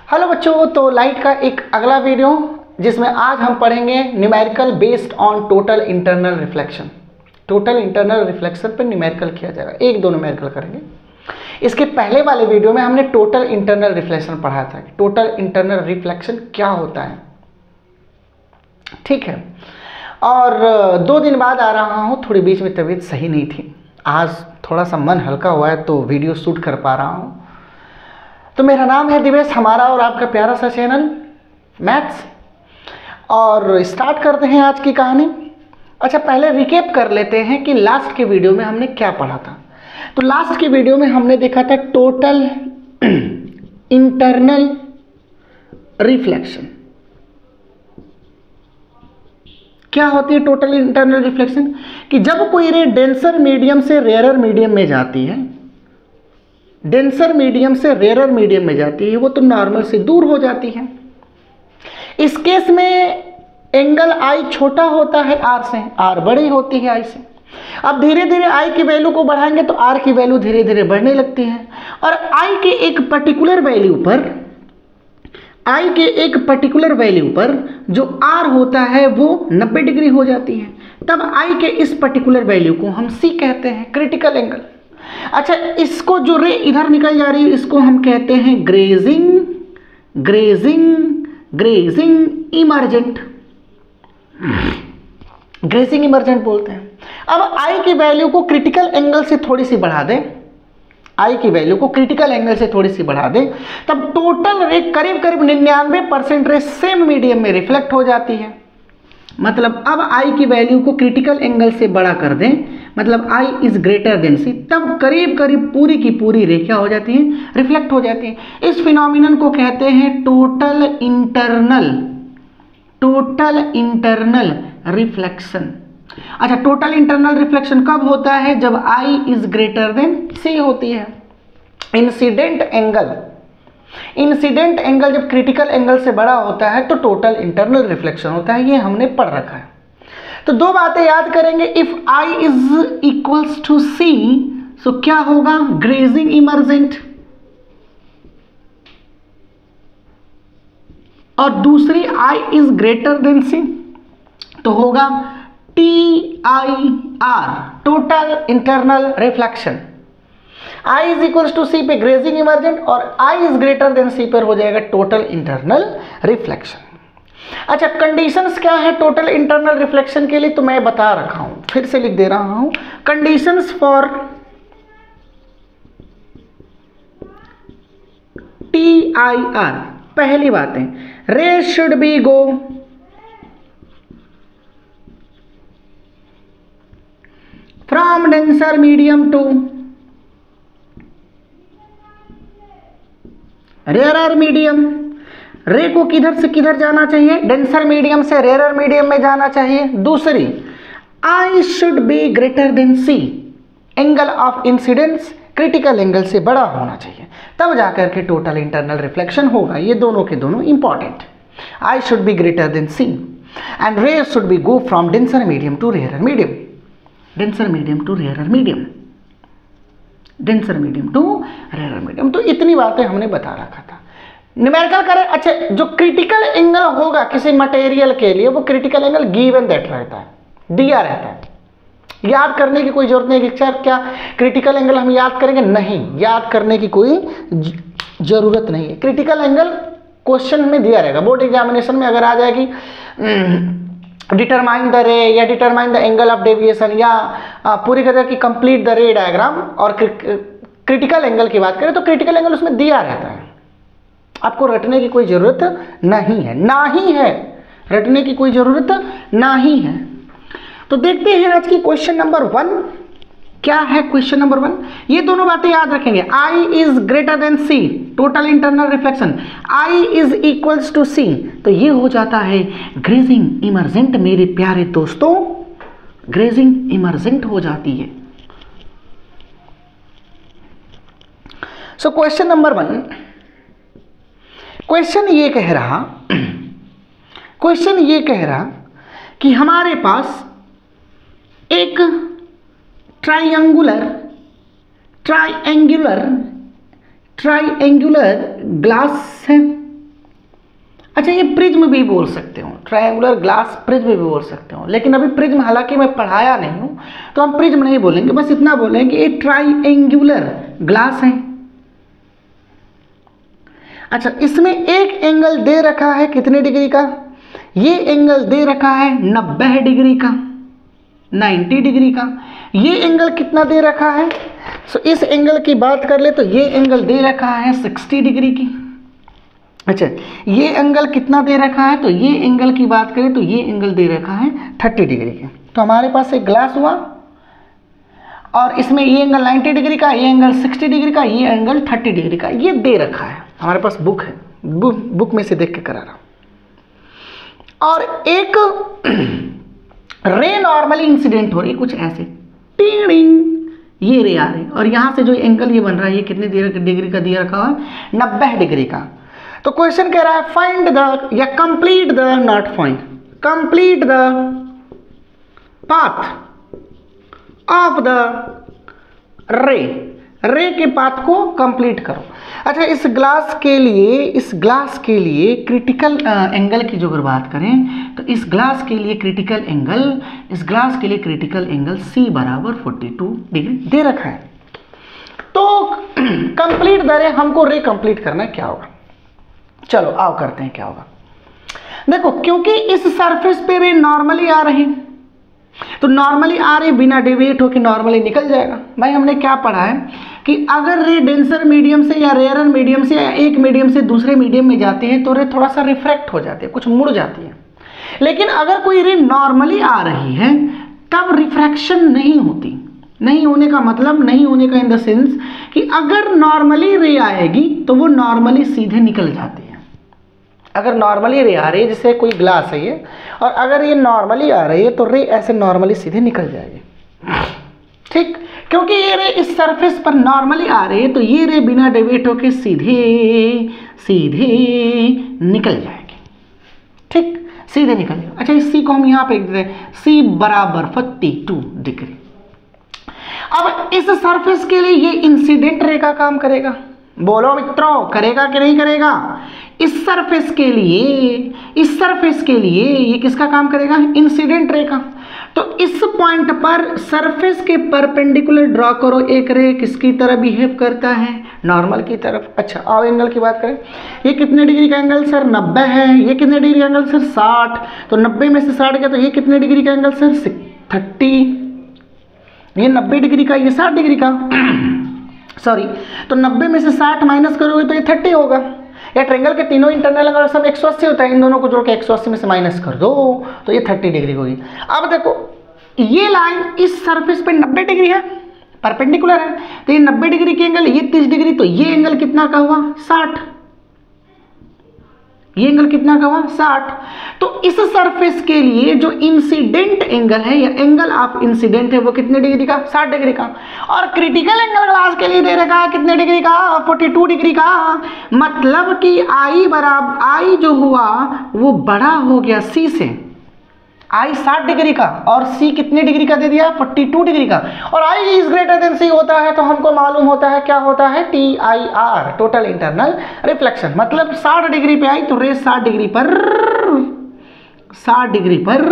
Hello बच्चों, तो light का एक अगला वीडियो जिसमें आज हम पढ़ेंगे numerical based on total internal reflection. Total internal reflection पर न्यूमेरिकल किया जाएगा, एक दो न्यूमेरिकल करेंगे। इसके पहले वाले वीडियो में हमने टोटल इंटरनल रिफ्लेक्शन पढ़ा था। टोटल इंटरनल रिफ्लेक्शन क्या होता है, ठीक है। और 2 दिन बाद आ रहा हूँ, थोड़ी बीच में तबीयत सही नहीं थी। आज थोड़ा सा मन हल्का हुआ है तो वीडियो शूट कर पा रहा हूँ। तो मेरा नाम है दिवेश, हमारा और आपका प्यारा सा चैनल मैथ्स। और स्टार्ट करते हैं आज की कहानी। अच्छा, पहले रिकेप कर लेते हैं कि लास्ट के वीडियो में हमने क्या पढ़ा था। तो लास्ट के वीडियो में हमने देखा था टोटल इंटरनल रिफ्लेक्शन। क्या होती है टोटल इंटरनल रिफ्लेक्शन? कि जब कोई रे डेंसर मीडियम से रेयरर मीडियम में जाती है, डेंसर मीडियम से रेयरर मीडियम में जाती है, वो तो नॉर्मल से दूर हो जाती है। इस केस में एंगल आई छोटा होता है आर से, आर बड़ी होती है आई से। अब धीरे धीरे आई की वैल्यू को बढ़ाएंगे तो आर की वैल्यू धीरे धीरे बढ़ने लगती है। और आई के एक पर्टिकुलर वैल्यू पर, आई के एक पर्टिकुलर वैल्यू पर जो आर होता है वो 90 डिग्री हो जाती है। तब आई के इस पर्टिकुलर वैल्यू को हम सी कहते हैं, क्रिटिकल एंगल। अच्छा, इसको जो रे इधर निकल जा रही है इसको हम कहते हैं grazing, grazing, grazing emergent, grazing emergent बोलते हैं। अब आई की वैल्यू को क्रिटिकल एंगल से थोड़ी सी बढ़ा दें, आई की वैल्यू को क्रिटिकल एंगल से थोड़ी सी बढ़ा दें, तब टोटल रे करीब करीब 99% रे सेम मीडियम में रिफ्लेक्ट हो जाती है। मतलब अब आई की वैल्यू को क्रिटिकल एंगल से बड़ा कर दें, मतलब आई इज ग्रेटर देन सी, तब करीब करीब पूरी की पूरी रे क्या हो जाती है, रिफ्लेक्ट हो जाती है। इस फिनोमिनन को कहते हैं total internal, total internal reflection. अच्छा, टोटल इंटरनल रिफ्लेक्शन कब होता है? जब आई इज ग्रेटर देन सी होती है। इंसिडेंट एंगल, इंसिडेंट एंगल जब क्रिटिकल एंगल से बड़ा होता है तो टोटल इंटरनल रिफ्लेक्शन होता है। ये हमने पढ़ रखा है। तो 2 बातें याद करेंगे। If I is equals to C, so क्या होगा? Grazing emergent. और दूसरी I is greater than C तो होगा TIR, total internal reflection. I is equals to C पे ग्रेजिंग इमर्जेंट और I is greater than C पर हो जाएगा टोटल इंटरनल रिफ्लेक्शन। अच्छा, कंडीशंस क्या है टोटल इंटरनल रिफ्लेक्शन के लिए? तो मैं बता रखा हूं, फिर से लिख दे रहा हूं। कंडीशंस फॉर TIR, पहली बात है ray should be go from denser medium to rarer medium. Ray को किधर से किधर जाना चाहिए? डेंसर मीडियम से रेयरर मीडियम में जाना चाहिए। दूसरी, i should be greater than c, angle of incidence critical angle से बड़ा होना चाहिए, तब जाकर के टोटल इंटरनल रिफ्लेक्शन होगा। ये दोनों के दोनों important. I should be greater than C and ray should be go from denser medium to rarer medium, denser medium to rarer medium, denser medium to rarer medium. तो इतनी बातें हमने बता रखा था। न्यूमेरिकल करें। अच्छा, जो क्रिटिकल एंगल होगा किसी मटेरियल के लिए, वो क्रिटिकल एंगल गिवन दैट रहता है, दिया रहता है। याद करने की कोई जरूरत नहीं कि सर क्या क्रिटिकल एंगल हम याद करेंगे? नहीं, याद करने की कोई जरूरत नहीं है। क्रिटिकल एंगल क्वेश्चन में दिया रहेगा। बोर्ड एग्जामिनेशन में अगर आ जाएगी डिटरमाइन द रे या determine the angle of deviation या पूरी तरह की कंप्लीट द रे डायग्राम और क्रिटिकल एंगल की बात करें तो क्रिटिकल एंगल उसमें दिया रहता है। आपको रटने की कोई जरूरत नहीं है, ना ही है, रटने की कोई जरूरत ना ही है। तो देखते हैं आज की क्वेश्चन नंबर 1 क्या है। क्वेश्चन नंबर 1, ये दोनों बातें याद रखेंगे। I is greater than C, total internal reflection, I is equals to C, तो ये हो जाता है ग्रेजिंग इमर्जेंट। मेरे प्यारे दोस्तों, ग्रेजिंग इमर्जेंट हो जाती है। सो क्वेश्चन नंबर 1, क्वेश्चन ये कह रहा, क्वेश्चन ये कह रहा कि हमारे पास एक ट्राइएंगुलर ट्राइएंगुलर ग्लास है, अच्छा, ये प्रिज्म भी बोल सकते हो, ट्रायंगुलर ग्लास प्रिज्म भी बोल सकते हो, लेकिन अभी प्रिज्म हालांकि मैं पढ़ाया नहीं हूँ तो हम प्रिज्म नहीं बोलेंगे, बस इतना बोलेंगे ये ट्रायंगुलर ग्लास है। अच्छा, इसमें एक एंगल दे रखा है कितने डिग्री का, ये एंगल दे रखा है 90 डिग्री का, 90 डिग्री का। ये एंगल कितना दे रखा है, सो इस एंगल की बात कर ले तो ये एंगल दे रखा है 60 डिग्री की। अच्छा, ये एंगल कितना दे रखा है, तो ये एंगल की बात करें तो ये एंगल दे रखा है 30 डिग्री की। तो हमारे पास एक ग्लास हुआ और इसमें ये एंगल 90 डिग्री का, ये एंगल 60 डिग्री का, ये एंगल 30 डिग्री का, ये दे रखा है। हमारे पास बुक है, बुक में से देख के करा रहा हूं। और एक रे नॉर्मली इंसिडेंट हो रही है कुछ ऐसे, टिंग, ये रे आ रही, और यहां से जो एंगल ये बन रहा है ये कितने डिग्री का दिया रखा है, 90 डिग्री का। तो क्वेश्चन कह रहा है फाइंड द या complete the, not find, complete the path of the रे के पाथ को कंप्लीट करो। अच्छा, इस ग्लास के लिए क्रिटिकल एंगल की जो अगर बात करें तो इस ग्लास के लिए क्रिटिकल एंगल C बराबर 42 डिग्री दे रखा है। तो कंप्लीट द रे, हमको रे कंप्लीट करना है, क्या होगा, चलो आओ करते हैं क्या होगा। देखो, क्योंकि इस सरफेस पे रे नॉर्मली आ रही, तो नॉर्मली आ रही बिना डेविएट होकर नॉर्मली निकल जाएगा। भाई हमने क्या पढ़ा है कि अगर रे डेंसर मीडियम से या रेयर मीडियम से या एक मीडियम से दूसरे मीडियम में जाती है तो रे थोड़ा सा रिफ्रैक्ट हो जाती है, कुछ मुड़ जाती है। लेकिन अगर कोई रे नॉर्मली आ रही है तब रिफ्रैक्शन नहीं होती। नहीं होने का मतलब, नहीं होने का इन द सेंस कि अगर नॉर्मली रे आएगी तो वो नॉर्मली सीधे निकल जाती है। अगर नॉर्मली रे आ रही है, जैसे कोई ग्लास है ये, और अगर ये नॉर्मली आ रही है तो रे ऐसे नॉर्मली सीधे निकल जाएगी, ठीक। क्योंकि ये रे इस सरफेस पर नॉर्मली आ रही है तो ये रे बिना डेविएट होके सीधे निकल जाएगी, ठीक, सीधे निकल जाएगी। अच्छा, इस सी को हम यहाँ पे लिख देते हैं, C बराबर 42 डिग्री। अब इस सरफेस के लिए ये इंसिडेंट रे का काम करेगा, बोलो मित्रों, करेगा कि नहीं करेगा। इस सरफेस के लिए ये किसका काम करेगा, इंसिडेंट रे का। तो इस पॉइंट पर सरफेस के परपेंडिकुलर ड्रॉ करो एक रे, किसकी तरह बिहेव करता है, नॉर्मल की तरफ। अच्छा, आओ एंगल की बात करें, ये कितने डिग्री का एंगल सर, 90 है। ये कितने डिग्री का एंगल सर, 60। तो 90 में से 60 गया तो ये कितने डिग्री का एंगल सर, 30। ये 90 डिग्री का, ये 60 डिग्री का सॉरी। तो 90 में से 60 माइनस करोगे तो ये 30 होगा। या ट्रायंगल के तीनों इंटरनल एंगल सब 180 होता है, इन दोनों को जोड़ के 180 में से माइनस कर दो तो ये 30 डिग्री होगी। अब देखो, ये लाइन इस सरफेस पे 90 डिग्री है, परपेंडिकुलर है, तो ये 90 डिग्री की एंगल, ये 30 डिग्री, तो ये एंगल कितना का हुआ, 60। ये एंगल कितना का हुआ, 60। तो इस सरफेस के लिए जो इंसिडेंट एंगल है या एंगल ऑफ इंसिडेंट है वो कितने डिग्री का, 60 डिग्री का। और क्रिटिकल एंगल ग्लास के लिए दे रखा है कितने डिग्री का, 42 डिग्री का। मतलब कि आई बराबर, आई जो हुआ वो बड़ा हो गया C से, आई 60 डिग्री का और C कितने डिग्री का दे दिया, 42 डिग्री का। और I is greater then C होता है तो हमको मालूम होता है क्या होता है, TIR, टोटल इंटरनल रिफ्लेक्शन। मतलब 60 डिग्री पे आई तो रे 60 डिग्री पर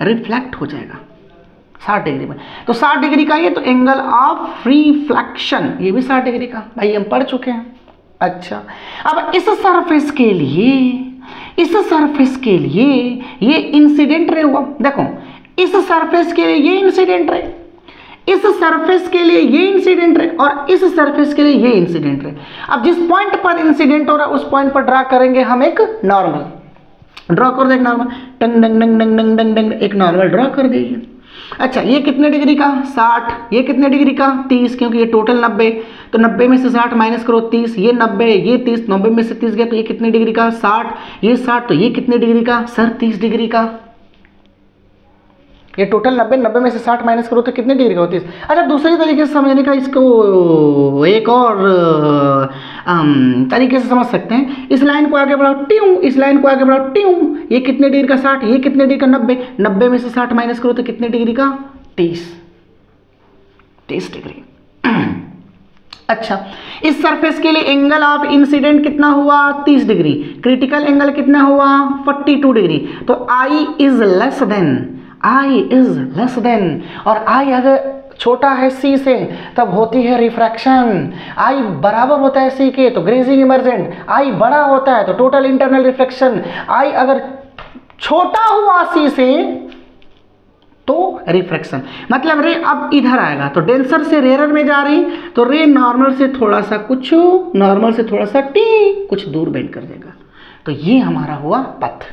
रिफ्लेक्ट हो जाएगा, 60 डिग्री में। तो 60 डिग्री का ये तो एंगल ऑफ रिफ्लेक्शन, ये भी 60 डिग्री का, भाई हम पढ़ चुके हैं। अच्छा, अब इस सरफेस के लिए ये इंसिडेंट रे हुआ। देखो, इस सरफेस के लिए ये इंसिडेंट रे, इस सरफेस के लिए ये इंसिडेंट रे, और इस सरफेस के लिए ये इंसिडेंट रे। अब जिस पॉइंट पर इंसिडेंट हो रहा है उस पॉइंट पर ड्रा करेंगे हम एक नॉर्मल, ड्रॉ कर दे एक नॉर्मल, टंग डंग डंग डंग डंग डंग डंग, एक नॉर्मल ड्रॉ कर देंगे। अच्छा, ये कितने डिग्री का, 60। ये कितने डिग्री का, 30, क्योंकि ये टोटल 90। तो 90 में से 60 माइनस करो, 30। ये 90, ये 30, 90 में से 30 गया तो ये कितने डिग्री का, 60। ये 60, तो ये कितने डिग्री का सर, 30 डिग्री का। ये टोटल 90, 90 में से 60 माइनस करो तो कितने डिग्री का होती है। अच्छा, दूसरी तरीके से समझने का इसको एक और तरीके से समझ सकते हैं। इस लाइन को आगे बढ़ाओ, ट्यूं, इस लाइन को आगे बढ़ाओ, ट्यूं। ये कितने डिग्री का, 60। ये कितने डिग्री का, 90। 90 में से 60 माइनस करो तो कितने डिग्री का, 30 डिग्री। अच्छा, इस सरफेस के लिए एंगल ऑफ इंसिडेंट कितना हुआ 30 डिग्री, क्रिटिकल एंगल कितना हुआ 42 डिग्री। तो I इज लेस देन, और I अगर छोटा है C से तब होती है रिफ्रैक्शन, I बराबर होता है C के तो ग्रेजिंग इमर्जेंट, I बड़ा होता है तो टोटल इंटरनल रिफ्लेक्शन, I अगर छोटा हुआ C से तो रिफ्रैक्शन। मतलब रे अब इधर आएगा तो डेंसर से रेयर में जा रही तो रे नॉर्मल से थोड़ा सा कुछ दूर बेंड कर देगा। तो ये हमारा हुआ पथ,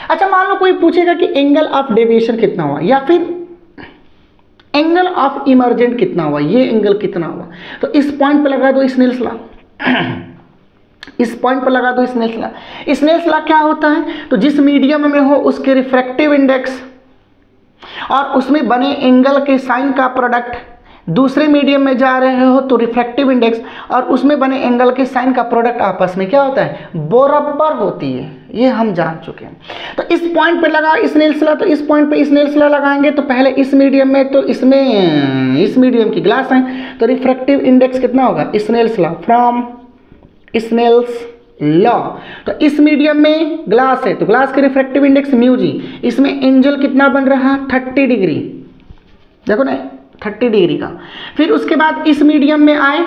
अच्छा मान लो कोई पूछेगा कि एंगल ऑफ डेविएशन कितना हुआ या फिर एंगल ऑफ इमर्जेंट कितना हुआ, ये एंगल कितना हुआ, तो इस पॉइंट पे लगा दो स्नेल्स लॉ, स्नेल्स लॉ क्या होता है, तो जिस मीडियम में हो उसके रिफ्रैक्टिव इंडेक्स और उसमें बने एंगल के साइन का प्रोडक्ट, दूसरे मीडियम में जा रहे हो तो रिफ्रैक्टिव इंडेक्स और उसमें बने एंगल के साइन का प्रोडक्ट आपस में क्या होता है, बराबर होती है, ये हम जान चुके हैं। तो इस पॉइंट पे लगा स्नेल्स लॉ, तो इस पॉइंट पे स्नेल्स लॉ लगाएंगे तो पहले इस मीडियम में, तो इसमें इस मीडियम की ग्लास है तो रिफ्रैक्टिव इंडेक्स कितना होगा, Snell's law from Snell's law. तो इस मीडियम में ग्लास है तो ग्लास के रिफ्रैक्टिव इंडेक्स म्यू जी, इसमें एंगल कितना बन रहा 30 डिग्री, देखो ना 30 डिग्री का। फिर उसके बाद इस मीडियम में आए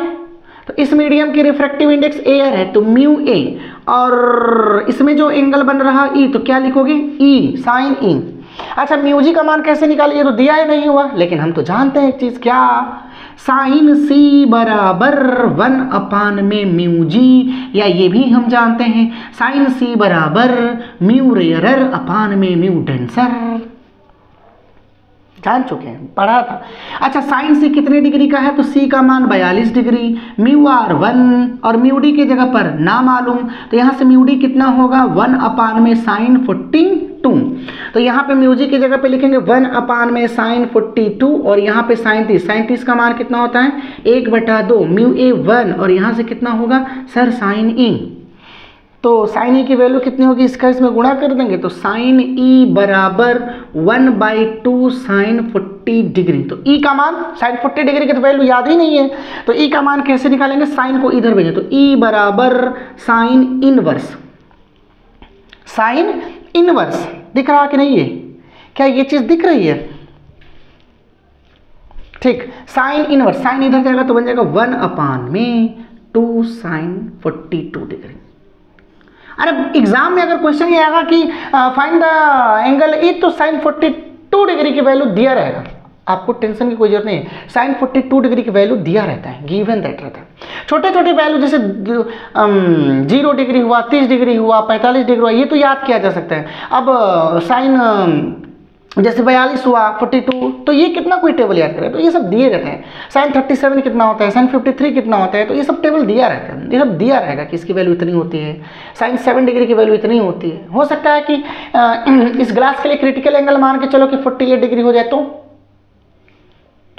तो इस मीडियम की रिफ्रैक्टिव इंडेक्स एयर है तो म्यू ए, और इसमें जो एंगल बन रहा ई तो क्या लिखोगे ई साइन ई। अच्छा म्यू जी का मान कैसे निकालिए, तो दिया ही नहीं हुआ, लेकिन हम तो जानते हैं एक चीज क्या, साइन सी बराबर 1 में म्यू जी, या ये भी हम जानते हैं साइन सी बराबर म्यू रेयरर में म्यू डेंसर, जान चुके हैं, पढ़ा था। अच्छा साइन सी कितने डिग्री का है, तो सी का मान 42 डिग्री, म्यू आर 1 और म्यू डी की जगह पर ना मालूम तो यहाँ से म्यू डी कितना होगा 1 में साइन 42, तो यहाँ पे म्यू जी की जगह पे लिखेंगे 1 में साइन 42 और यहाँ पे साइन 30 का मान कितना होता है 1/2 म्यू ए 1 और यहाँ से कितना होगा सर साइन ई, तो साइन ई की वैल्यू कितनी होगी, इसका इसमें गुणा कर देंगे तो साइन ई बराबर 1/2 साइन 40 डिग्री। तो ई का मान साइन 40 डिग्री की तो वैल्यू याद ही नहीं है, तो ई का मान कैसे निकालेंगे, साइन को इधर भेजें तो ई बराबर साइन इनवर्स दिख रहा कि नहीं है, क्या ये चीज दिख रही है, ठीक, साइन इनवर्स, साइन इधर जाएगा तो बन जाएगा 1/2 साइन 42 डिग्री। अरे एग्जाम में अगर क्वेश्चन ये आएगा कि फाइंड द एंगल ई तो साइन 42 डिग्री की वैल्यू दिया रहेगा, आपको टेंशन की कोई जरूरत नहीं है, साइन 42 डिग्री की वैल्यू दिया रहता है, गिवन दैट रहता है। छोटे छोटे वैल्यू जैसे 0 डिग्री हुआ, 30 डिग्री हुआ, 45 डिग्री हुआ, ये तो याद किया जा सकता है। अब साइन जैसे 42 हुआ 42, तो ये कितना कोई टेबल याद करे, तो ये सब दिए रहते हैं। साइन 37 कितना होता है, साइन 53 कितना होता है, तो ये सब टेबल दिया रहता है, ये सब दिया रहेगा कि इसकी वैल्यू इतनी होती है, साइन 7 डिग्री की वैल्यू इतनी होती है। हो सकता है कि इस ग्लास के लिए क्रिटिकल एंगल मान के चलो कि 48 डिग्री हो जाए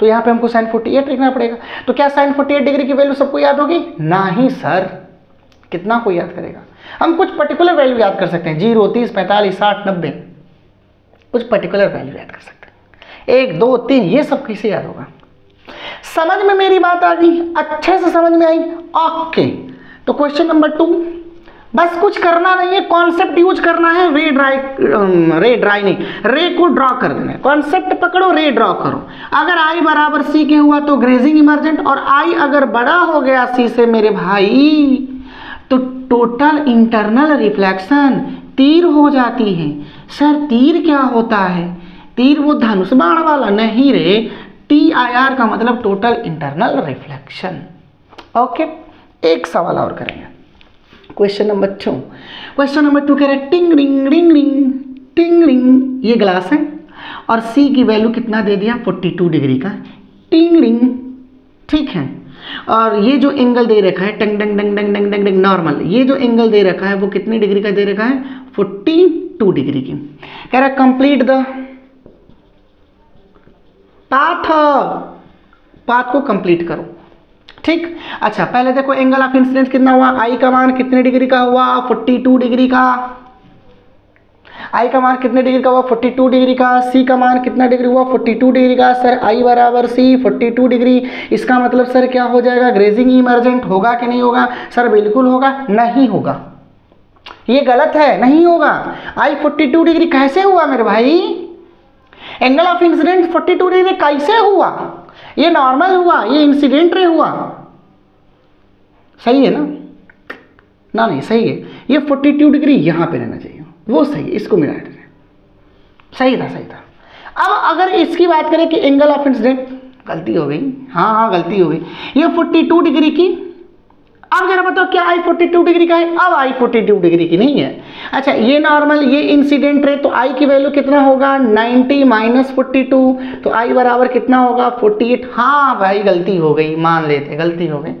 तो यहाँ पे हमको साइन 48 लिखना पड़ेगा। तो क्या साइन 48 डिग्री की वैल्यू सबको याद होगी, नहीं सर, कितना कोई याद करेगा, हम कुछ पर्टिकुलर वैल्यू याद कर सकते हैं, 0, 30, 45, 60, 90, कुछ पर्टिकुलर वैल्यू याद कर सकते हैं, 1, 2, 3, ये सब कैसे याद होगा। समझ में मेरी बात आ गई, अच्छे से समझ में आई, ओके। तो क्वेश्चन नंबर 2, बस कुछ करना नहीं है, कॉन्सेप्ट यूज करना है, रे को ड्रॉ कर देना है, कॉन्सेप्ट पकड़ो, रे ड्रॉ करो। अगर आई बराबर सी के हुआ तो ग्रेजिंग इमर्जेंट, और आई अगर बड़ा हो गया सी से मेरे भाई तो टोटल इंटरनल रिफ्लेक्शन तीर हो जाती है। सर तीर क्या होता है, तीर वो धनुष बाण वाला नहीं रे, TIR का मतलब टोटल इंटरनल रिफ्लेक्शन। ओके, एक सवाल और करेंगे, क्वेश्चन नंबर 2। क्वेश्चन नंबर 2 कह रहे हैं टिंग रिंग रिंग रिंग टिंग रिंग, ये ग्लास है और सी की वैल्यू कितना दे दिया 42 डिग्री का, टिंग रिंग, ठीक है। और ये जो एंगल दे रखा है टंग डंग डंग डंग डंग डंग डंग नॉर्मल, ये जो एंगल दे रखा है वो कितनी डिग्री का दे रखा है 42 डिग्री की। कह रहा है कंप्लीट द पाथ को कंप्लीट करो, ठीक। अच्छा पहले देखो एंगल ऑफ इंसिडेंस कितना हुआ, आई का मान कितने डिग्री का हुआ 42 डिग्री का। आई का मान कितने डिग्री का हुआ 42 डिग्री का, सी का मान कितना डिग्री हुआ 42 डिग्री का। सर आई बराबर सी 42 डिग्री, इसका मतलब सर क्या हो जाएगा, ग्रेजिंग इमर्जेंट होगा कि नहीं होगा? सर बिल्कुल होगा, नहीं होगा, ये गलत है, नहीं होगा। आई 42 डिग्री कैसे हुआ मेरे भाई? एंगल ऑफ इंसिडेंट 42 डिग्री कैसे हुआ? ये नॉर्मल हुआ, ये इंसिडेंट रे हुआ, सही है ना? ना नहीं सही है, ये 42 डिग्री यहाँ पे रहना चाहिए, वो सही है, इसको मिला दें, सही था सही था। अब अगर इसकी बात करें कि एंगल ऑफ इंसिडेंट, गलती हो गई, हाँ गलती हो गई, ये 42 डिग्री की, अब जरा बताओ क्या आई 42 डिग्री का है? अब आई 42 डिग्री की नहीं है। अच्छा ये नॉर्मल, ये इंसिडेंट रे, तो आई की वैल्यू कितना होगा 90 माइनस 42, तो आई बराबर कितना होगा 48। हाँ भाई गलती हो गई, मान लेते गलती हो गई।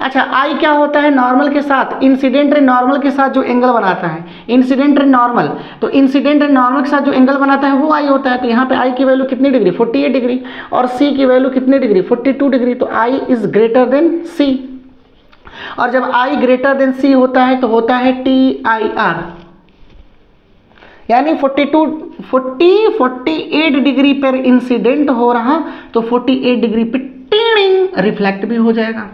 अच्छा आई क्या होता है नॉर्मल के साथ, इंसिडेंट रे नॉर्मल के साथ जो एंगल बनाता है, इंसिडेंट रे नॉर्मल, तो इंसिडेंट रे नॉर्मल के साथ जो एंगल बनाता है वो आई होता है। तो यहाँ पे आई की वैल्यू कितनी डिग्री 48 डिग्री, और सी की वैल्यू कितनी डिग्री 42 डिग्री, तो आई इज ग्रेटर देन सी। और जब I ग्रेटर देन C होता है तो होता है TIR, यानी 48 डिग्री पर इंसिडेंट हो रहा तो 48 डिग्री पे टीनिंग रिफ्लेक्ट भी हो जाएगा।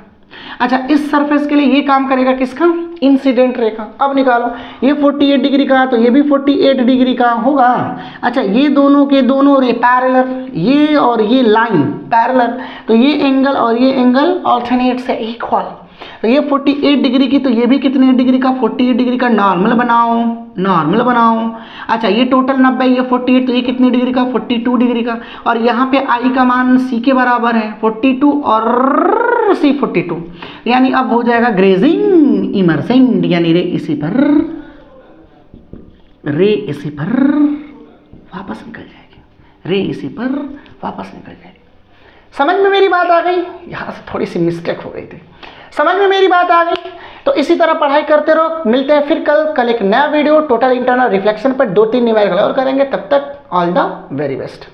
अच्छा इस सरफेस के लिए ये काम करेगा किसका, इंसिडेंट रे का। अब निकालो, ये 48 डिग्री का तो ये भी 48 डिग्री का होगा। अच्छा ये दोनों के दोनों रे पैरेलल, ये और ये लाइन पैरेलल, तो ये एंगल और ये एंगल ऑल्टरनेट से इक्वल, तो ये 48 डिग्री की, तो ये भी कितने डिग्री का 48 डिग्री का, नॉर्मल बनाओ नॉर्मल बनाओ। अच्छा ये टोटल 90, ये 48, तो ये कितने डिग्री का 42 डिग्री का, और यहाँ पे आई का मान सी के बराबर है 42 और सी 42, यानी अब हो जाएगा ग्रेजिंग इमर्जेंट, यानी रे इसी पर वापस निकल जाएगी, रे इसी पर वापस निकल जाएगी। समझ में मेरी बात आ गई? यहाँ से थोड़ी सी मिस्टेक हो गई थी, समझ में मेरी बात आ गई? तो इसी तरह पढ़ाई करते रहो, मिलते हैं फिर कल एक नया वीडियो टोटल इंटरनल रिफ्लेक्शन पर 2-3 न्यूमेरिकल और करेंगे। तब तक ऑल द वेरी बेस्ट।